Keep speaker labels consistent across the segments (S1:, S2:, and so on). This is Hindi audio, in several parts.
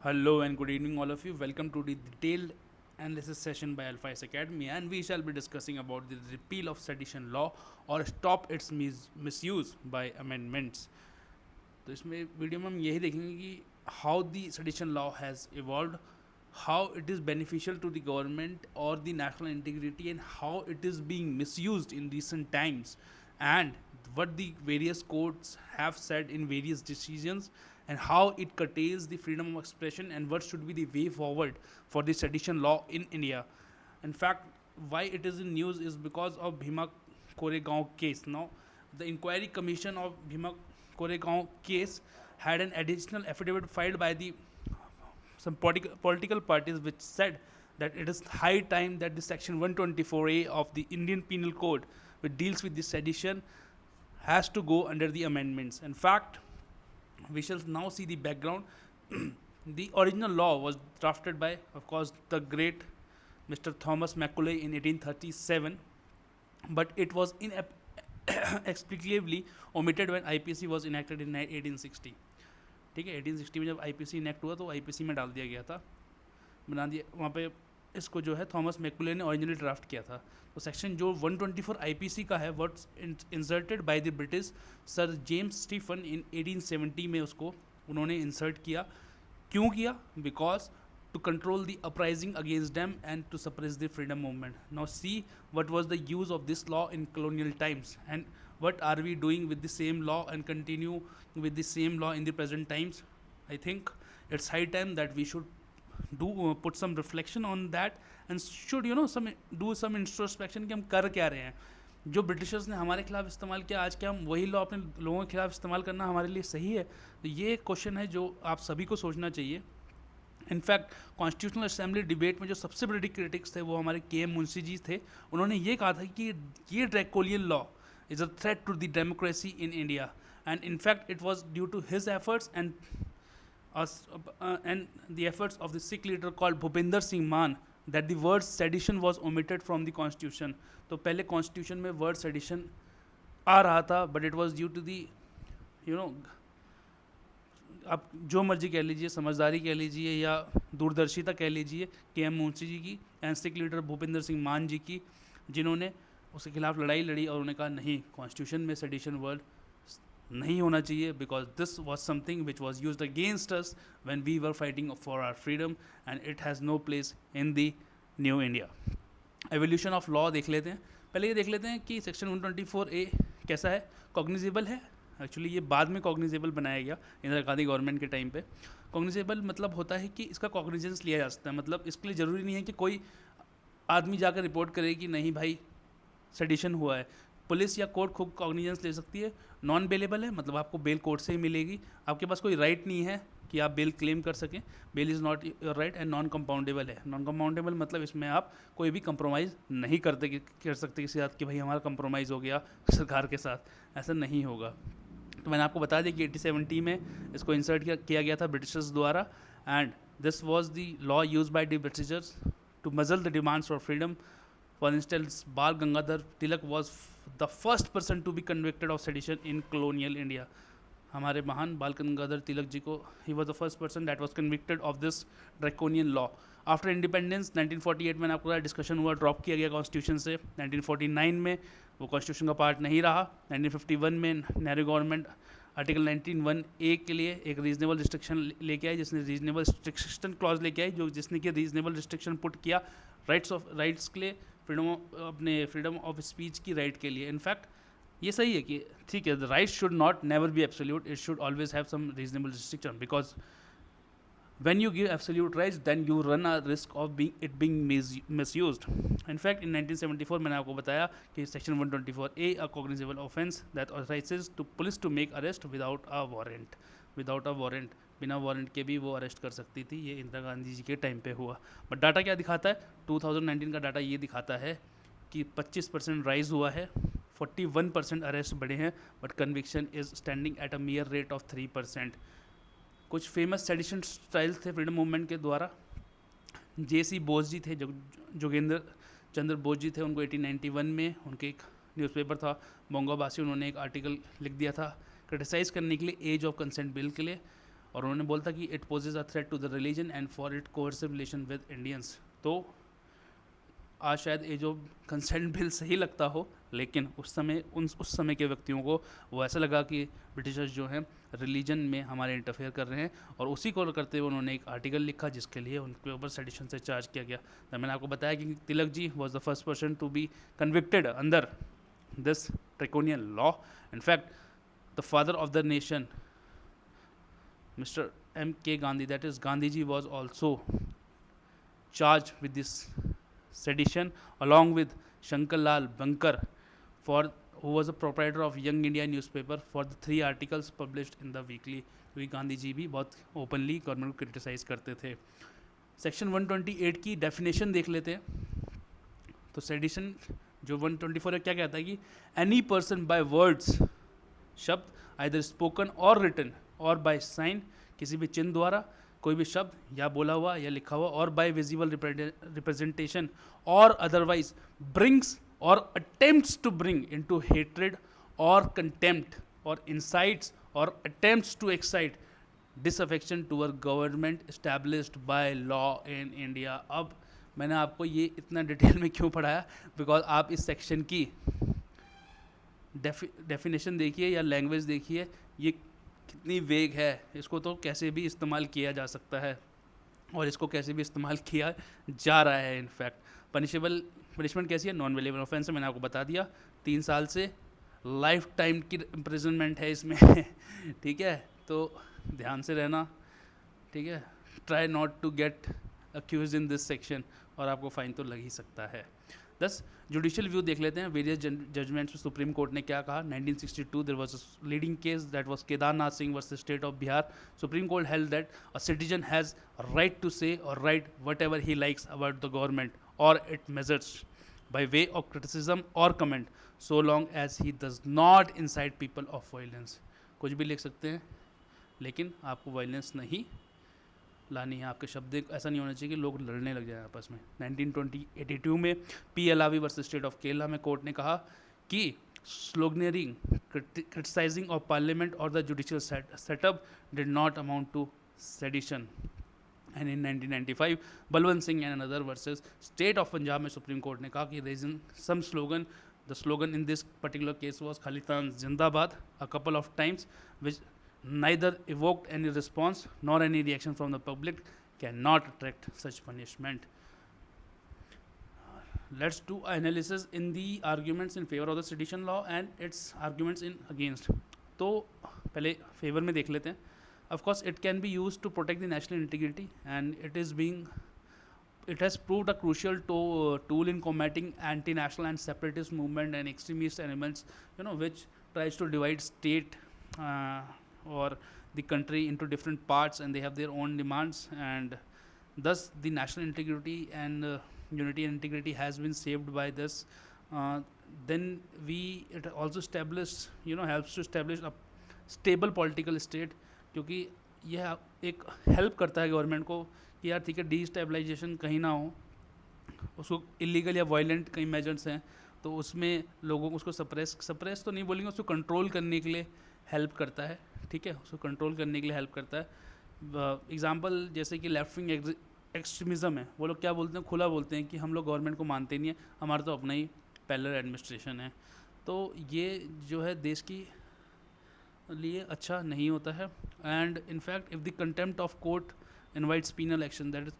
S1: Hello and good evening, all of you. Welcome to the detailed analysis session by Alphais Academy, and we shall be discussing about the repeal of sedition law or stop its misuse by amendments. तो इसमें वीडियो में हम यही देखेंगे कि how the sedition law has evolve, how it is beneficial to the government or the national integrity, and how it is being misused in recent times, and what the various courts have said in various decisions, and how it curtails the freedom of expression, and what should be the way forward for the sedition law in India. In fact, why it is in news is because of Bhima Koregaon case. Now, the inquiry commission of Bhima Koregaon case had an additional affidavit filed by the some political parties which said that it is high time that the section 124A of the Indian Penal Code, which deals with the sedition, has to go under the amendments. In fact, we shall now see the background. The original law was drafted by, of course, the great Mr. Thomas Macaulay in 1837, but it was inexplicably omitted when IPC was enacted in 1860. ठीक है, 1860 में जब आईपीसी इनेक्ट हुआ तो आईपीसी में डाल दिया गया था, बना दिया वहाँ पे। इसको जो है थॉमस मैकुले ने ओरिजिनली ड्राफ्ट किया था। तो सेक्शन जो 124 आईपीसी का है, what's inserted by the British sir James Stephen in 1870 में उसको उन्होंने इंसर्ट किया। क्यों किया? Because to control the uprising against them and to suppress the freedom movement. Now see what was the use of this law in colonial times, and what are we doing with the same law and continue with the same law in the present times. I think it's high time that we should put some reflection on that, and should do some introspection कि हम कर क्या रहे हैं। जो ब्रिटिशर्स ने हमारे खिलाफ इस्तेमाल किया, आज क्या हम वही लॉ अपने लोगों के खिलाफ इस्तेमाल करना हमारे लिए सही है? तो ये क्वेश्चन है जो आप सभी को सोचना चाहिए। इनफैक्ट कॉन्स्टिट्यूशनल असेंबली डिबेट में जो सबसे बड़े क्रिटिक्स थे वो हमारे के एम मुंशी जी थे। उन्होंने ये कहा था कि ये draconian law is a threat to the democracy in India, and in fact it was due to his efforts and the efforts of the Sikh leader called Bhupinder Singh Maan that the word sedition was omitted from the constitution. तो पहले कॉन्स्टिट्यूशन में वर्ड सेडिशन आ रहा था, but it was due to the आप जो मर्जी कह लीजिए, समझदारी कह लीजिए या दूरदर्शिता कह लीजिए, के एम मुंशी जी की एंड सिख लीडर भूपिंदर सिंह मान जी की, जिन्होंने उसके खिलाफ लड़ाई लड़ी और उन्होंने कहा नहीं, कॉन्स्टिट्यूशन में सेडिशन वर्ड नहीं होना चाहिए, because this was something which was use against us when we were fighting for our freedom, and it has no place in the new India. Evolution of law देख लेते हैं। पहले ये देख लेते हैं कि सेक्शन 124A कैसा है, कॉग्निजेबल है। एक्चुअली ये बाद में कॉग्निजेबल बनाया गया इंदिरा गांधी गवर्नमेंट के टाइम पे। कॉग्निजेबल मतलब होता है कि इसका कॉग्निजेंस लिया जा सकता है, मतलब इसके लिए ज़रूरी नहीं है कि कोई आदमी जाकर रिपोर्ट करे कि नहीं भाई सेडिशन हुआ है। पुलिस या कोर्ट खुद कॉग्निजेंस ले सकती है। नॉन बेलेबल है, मतलब आपको बेल कोर्ट से ही मिलेगी, आपके पास कोई राइट नहीं है कि आप बेल क्लेम कर सकें। Bail is not your right. And non compoundable है। नॉन कंपाउंडेबल मतलब इसमें आप कोई भी कंप्रोमाइज़ नहीं कर सकते किसी साथ कि भाई हमारा कंप्रोमाइज़ हो गया सरकार के साथ, ऐसा नहीं होगा। तो मैंने आपको बता दिया कि 1870 में इसको इंसर्ट किया गया था ब्रिटिशर्स द्वारा, and this was the law use by the Britishers to muzzle the demands for freedom. For instance, Bal Gangadhar Tilak was the first person to be convicted of sedition in colonial India. हमारे महान बाल गंगाधर तिलक जी को, he was the first person that was convicted of this draconian law. After independence 1948 में आपको डिस्कशन हुआ, ड्रॉप किया गया कॉन्स्टिट्यूशन से। 1949 में वो कॉन्स्टिट्यूशन का पार्ट नहीं रहा। 1951 में नेहरू गवर्नमेंट आर्टिकल 19(1)(a) के लिए एक रीजनेबल रिस्ट्रिक्शन लेके आई, जिसने रीजनेबल रिस्ट्रिक्शन क्लॉज लेके आई, जो जिसने कि रीजनेबल रिस्ट्रिक्शन पुट किया राइट्स के लिए, फ्रीडम ऑफ स्पीच की राइट के लिए। इनफैक्ट ये सही है कि ठीक है, the right should not never be absolute, it should always have some reasonable restriction, because when you give absolute rights then you run a risk of it being misused. In fact, in 1974 मैंने आपको बताया कि section 124A a cognizable offense that authorizes to police to make arrest without a warrant, बिना वारंट के भी वो अरेस्ट कर सकती थी। ये इंदिरा गांधी जी के टाइम पे हुआ। बट डाटा क्या दिखाता है? 2019 का डाटा ये दिखाता है कि 25% राइज हुआ है, 41% अरेस्ट बढ़े हैं, but conviction is standing at a मियर rate of 3%। कुछ फेमस सेडिशन स्टाइल्स थे फ्रीडम मूवमेंट के द्वारा। J.C. बोस जी थे, जोगेंद्र चंद्र बोस जी थे, उनको 1891 में उनके एक न्यूज़पेपर था बोंगाबासी, उन्होंने एक आर्टिकल लिख दिया था क्रिटिसाइज़ करने के लिए एज ऑफ कंसेंट बिल के लिए। और उन्होंने बोला था कि it poses a threat to the religion and for it coercive relation with Indians. तो आज शायद ये जो कंसेंट बिल सही लगता हो, लेकिन उस समय के व्यक्तियों को वो ऐसा लगा कि ब्रिटिशर्स जो हैं रिलीजन में हमारे इंटरफेयर कर रहे हैं, और उसी को करते हुए उन्होंने एक आर्टिकल लिखा जिसके लिए उनके ऊपर सेडिशन से चार्ज किया गया। तो मैंने आपको बताया कि Tilak ji was the first person to be convicted under this draconian law. In fact the father of the nation Mr. M.K. Gandhi, that is Gandhiji, was also charged with this sedition along with Shankar Lal Bankar, who was a proprietor of Young India newspaper, for the 3 articles published in the weekly। क्योंकि गांधी जी भी बहुत ओपनली गवर्नमेंट को क्रिटिसाइज करते थे। सेक्शन 128 की डेफिनेशन देख लेते हैं। तो सेडिशन जो 124 है क्या कहता है कि एनी पर्सन बाय वर्ड्स, शब्द, आइदर स्पोकन और रिटन और बाय साइन, किसी भी चिन्ह द्वारा कोई भी शब्द या बोला हुआ या लिखा हुआ, और by visible representation or otherwise brings or attempts to bring into hatred or contempt or incites or attempts to excite disaffection toward government established by law in India. अब मैंने आपको ये इतना डिटेल में क्यों पढ़ाया, बिकॉज आप इस सेक्शन की डेफिनेशन देखिए या लैंग्वेज देखिए, ये कितनी वेग है, इसको तो कैसे भी इस्तेमाल किया जा सकता है और इसको कैसे भी इस्तेमाल किया जा रहा है। इनफैक्ट पनिशमेंट कैसी है, नॉन वेलेबल ऑफेंस है, मैंने आपको बता दिया, 3 साल से लाइफ टाइम की इम्प्रिजनमेंट है इसमें ठीक है, तो ध्यान से रहना, ठीक है, try not to get accuse in this section, और आपको फाइन तो लग ही सकता है। 10 जुडिशियल व्यू देख लेते हैं, वेरियस जजमेंट्स में सुप्रीम कोर्ट ने क्या कहा। 1962 there was a leading case that was Kedarnath Singh versus state of Bihar. Supreme court held that a citizen has right to say और right whatever he likes about the government और it measures by way of criticism or comment so long as he does not incite people of violence। कुछ भी लिख सकते हैं, लेकिन आपको वायलेंस नहीं लानी है, आपके शब्द ऐसा नहीं होना चाहिए कि लोग लड़ने लग जाए आपस में। 1982 में P Alavi versus state of Kerala में कोर्ट ने कहा कि स्लोगनरिंग, क्रिटिसाइजिंग ऑफ पार्लियामेंट और the judicial setup did not amount to sedition. And in 1995 Balwant Singh and another versus state of Punjab में सुप्रीम कोर्ट ने कहा कि reason some slogan, the slogan in this particular case was Khalistan zindabad a couple of times which neither evoked any response nor any reaction from the public, cannot attract such punishment। Let's do analysis in the arguments in favor of the sedition law and its arguments in against। तो पहले फेवर में देख लेते हैं। Of course it can be used to protect the national integrity and it has proved a crucial tool in combating anti-national and separatist movement and extremist elements, which tries to divide state or the country into different parts, and they have their own demands, and thus the national integrity and unity and integrity has been saved by this। Then it also helps to establish a stable political state, क्योंकि यह एक हेल्प करता है गवर्नमेंट को कि यार ठीक है, डिस्टेबलाइजेशन कहीं ना हो, उसको इलीगल या वायलेंट कई मेजर्स हैं तो उसमें लोगों को उसको सप्रेस तो नहीं बोलेंगे, उसको कंट्रोल करने के लिए हेल्प करता है, ठीक है, उसको कंट्रोल करने के लिए हेल्प करता है। एग्जांपल जैसे कि लेफ्ट विंग एक्सट्रीमिज़म है, वो लोग क्या बोलते हैं, खुला बोलते हैं कि हम लोग गवर्नमेंट को मानते नहीं है, हमारा तो अपना ही पैरेलल एडमिनिस्ट्रेशन है। तो ये जो है देश की लिए अच्छा नहीं होता है। And in fact if the contempt of court invites penal action, that is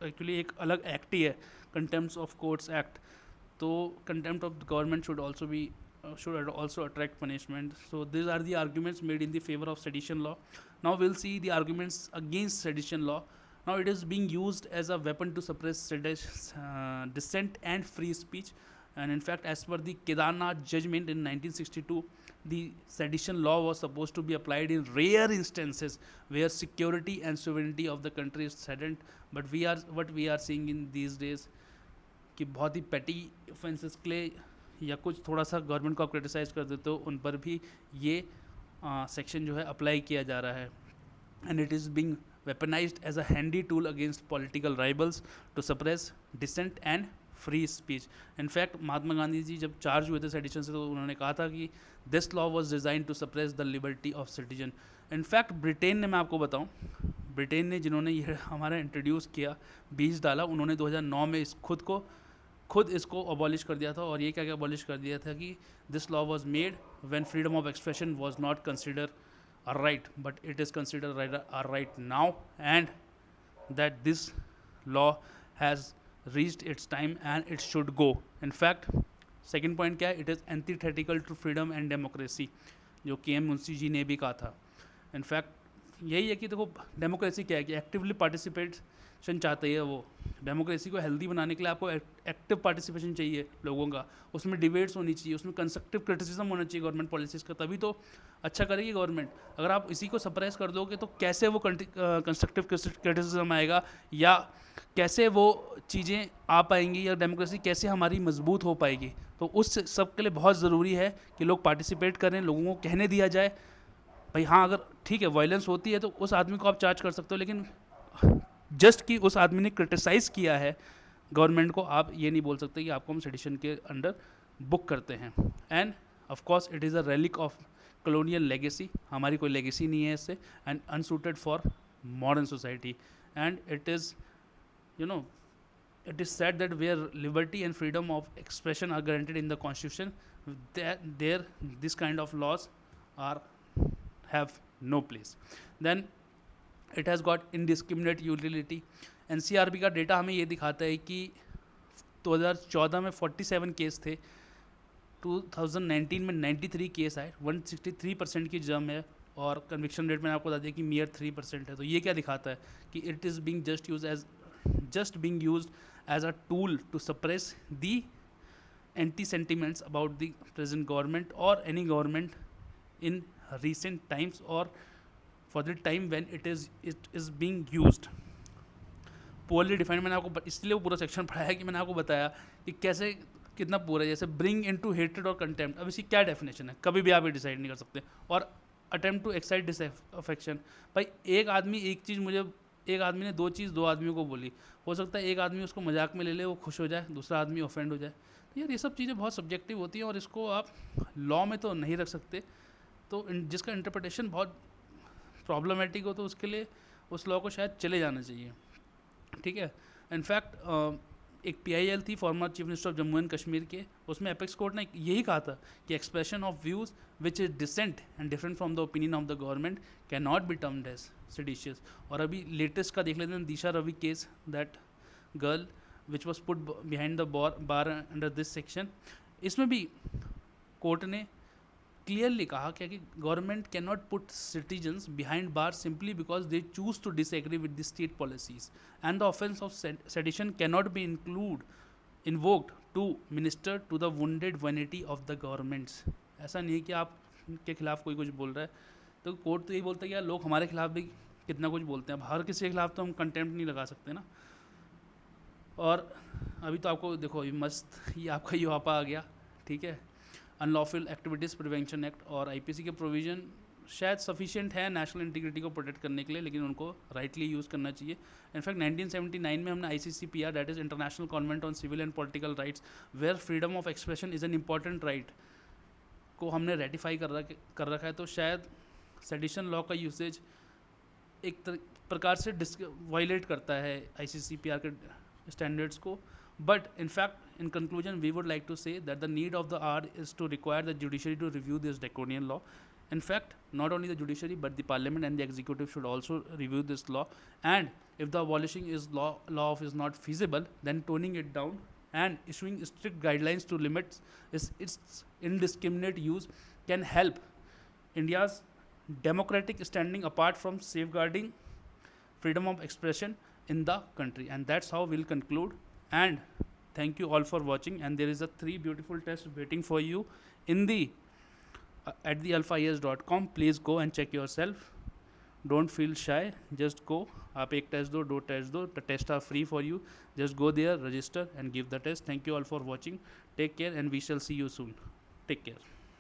S1: actually एक अलग एक्ट ही है, कंटेम्प्ट ऑफ कोर्ट्स एक्ट। तो contempt of the government should also attract punishment। So these are the arguments made in the favor of sedition law। Now we'll see the arguments against sedition law। Now it is being used as a weapon to suppress dissent and free speech, and in fact as per the Kedarnath judgment in 1962, the sedition law was supposed to be applied in rare instances where security and sovereignty of the country is threatened, but what we are seeing in these days कि बहुत ही petty offenses के लिए या कुछ थोड़ा सा गवर्नमेंट को आप क्रिटिसाइज़ कर देते हो, उन पर भी ये सेक्शन जो है अप्लाई किया जा रहा है। And it is being weaponised as a handy tool against political rivals to suppress dissent and free speech. In fact Mahatma Gandhi ji जब चार्ज हुए थे सेडिशन से तो उन्होंने कहा था कि this law was design to suppress the liberty of citizen. In fact Britain ने, मैं आपको बताऊं, ब्रिटेन ने जिन्होंने ये हमारा इंट्रोड्यूस किया, बीज डाला, उन्होंने 2009 में इस खुद इसको अबॉलिश कर दिया था। और ये क्या क्या अबॉलिश कर दिया था कि this law was made when freedom of expression was not consider a right but it is consider a right now, and that this law has reached its time and it should go. In fact second point क्या है, it is antithetical to freedom and democracy, जो के एम मुंशी जी ने भी कहा था। इनफैक्ट यही है कि देखो डेमोक्रेसी क्या है कि एक्टिवली पार्टिसिपेशन चाहते हैं वो। डेमोक्रेसी को हेल्दी बनाने के लिए आपको एक्टिव पार्टिसिपेशन चाहिए लोगों का, उसमें डिबेट्स होनी चाहिए, उसमें कंस्ट्रक्टिव क्रिटिसिज्म होना चाहिए गवर्नमेंट पॉलिसीज़ का, तभी तो अच्छा करेगी गवर्नमेंट। अगर आप इसी को सप्रेस कर दोगे तो कैसे वो कंस्ट्रक्टिव क्रिटिसिज्म आएगा, या कैसे वो चीज़ें आ पाएंगी, या डेमोक्रेसी कैसे हमारी मजबूत हो पाएगी। तो उस सब के लिए बहुत ज़रूरी है कि लोग पार्टिसिपेट करें, लोगों को कहने दिया जाए भाई हाँ अगर ठीक है वायलेंस होती है तो उस आदमी को आप चार्ज कर सकते हो, लेकिन जस्ट कि उस आदमी ने क्रिटिसाइज़ किया है गवर्नमेंट को, आप ये नहीं बोल सकते कि आपको हम सेडिशन के अंडर बुक करते हैं। And of course it is a relic of colonial legacy, हमारी कोई लेगेसी नहीं है इससे, and unsuited for modern society. And it is you know it is said that where liberty and freedom of expression are guaranteed in the constitution, there this kind of laws are have no place. Then it has got indiscriminate utility. NCRB का डेटा हमें ये दिखाता है कि 2014 में 47 केस थे, 2019 में 93 केस आए, 163% की जर्म है, और कन्विक्शन रेट मैंने आपको बता दिया कि मियर 3% है। तो ये क्या दिखाता है कि it is being just being used as a tool to suppress the anti-sentiments about the present government or any government in recent times or for the time when it is being used. Poorly defined, मैंने आपको इसलिए वो पूरा सेक्शन पढ़ाया कि मैंने आपको बताया कि कैसे कितना पूरा है। जैसे bring into hatred और contempt, अब इसकी क्या डेफिनेशन है कभी भी आप ये डिसाइड नहीं कर सकते। और attempt to excite disaffection, भाई एक आदमी ने दो चीज़ दो आदमियों को बोली, हो सकता है एक आदमी उसको मजाक में ले ले, वो खुश हो जाए, दूसरा आदमी ऑफेंड हो जाए। तो यार ये सब चीज़ें बहुत सब्जेक्टिव होती हैं और इसको आप लॉ में तो नहीं रख सकते। तो जिसका इंटरप्रिटेशन बहुत प्रॉब्लमेटिक हो तो उसके लिए उस लॉ को शायद चले जाना चाहिए, ठीक है। इनफैक्ट एक PIL थी, former chief minister of Jammu and Kashmir के, उसमें एपेक्स कोर्ट ने यही कहा था कि expression of views which is dissent and different from the opinion of the government can not be termed as seditious. और अभी लेटेस्ट का देख लेते हैं, Disha Ravi case, that girl which was put behind the bar under this section. इसमें भी कोर्ट ने क्लियरली कहा कि government can not put citizens behind bars simply because they choose to disagree with the state policies, and the offence of sedition can not be invoked to minister to the wounded vanity of the governments. ऐसा नहीं है कि आप के खिलाफ कोई कुछ बोल रहा है तो कोर्ट तो यही बोलता है कि यार लोग हमारे खिलाफ भी कितना कुछ बोलते हैं, अब हर किसी के खिलाफ तो हम कंटेम्प्ट नहीं लगा सकते ना। और अभी तो आपको देखो अभी मस्त ये आपका युवापा आ गया, ठीक है। अनलॉफुल एक्टिविटीज़ प्रिवेंशन एक्ट और IPC के प्रोविज़न शायद सफिशिएंट है नेशनल इंटीग्रिटी को प्रोटेक्ट करने के लिए, लेकिन उनको राइटली यूज़ करना चाहिए। इनफैक्ट 1979 में हमने ICCPR, that is international covenant on civil and political rights, where freedom of expression is an important right, को हमने रेटिफाई कर रखा है। तो शायद सेडिशन लॉ का यूसेज एक प्रकार से वायलेट करता है ICCPR के स्टैंडर्ड्स को। But in fact, in conclusion, we would like to say that the need of the hour is to require the judiciary to review this draconian law. In fact, not only the judiciary but the parliament and the executive should also review this law. And if the abolishing law is not feasible, then toning it down and issuing strict guidelines to limit its indiscriminate use can help India's democratic standing apart from safeguarding freedom of expression in the country. And that's how we'll conclude. And thank you all for watching, and there is a 3 beautiful tests waiting for you in the at the alphaias.com. please go and check yourself, don't feel shy, just go. आप एक टेस्ट दो, 2 टेस्ट दो, the tests are free for you, just go there, register and give the test. Thank you all for watching, take care and we shall see you soon, take care.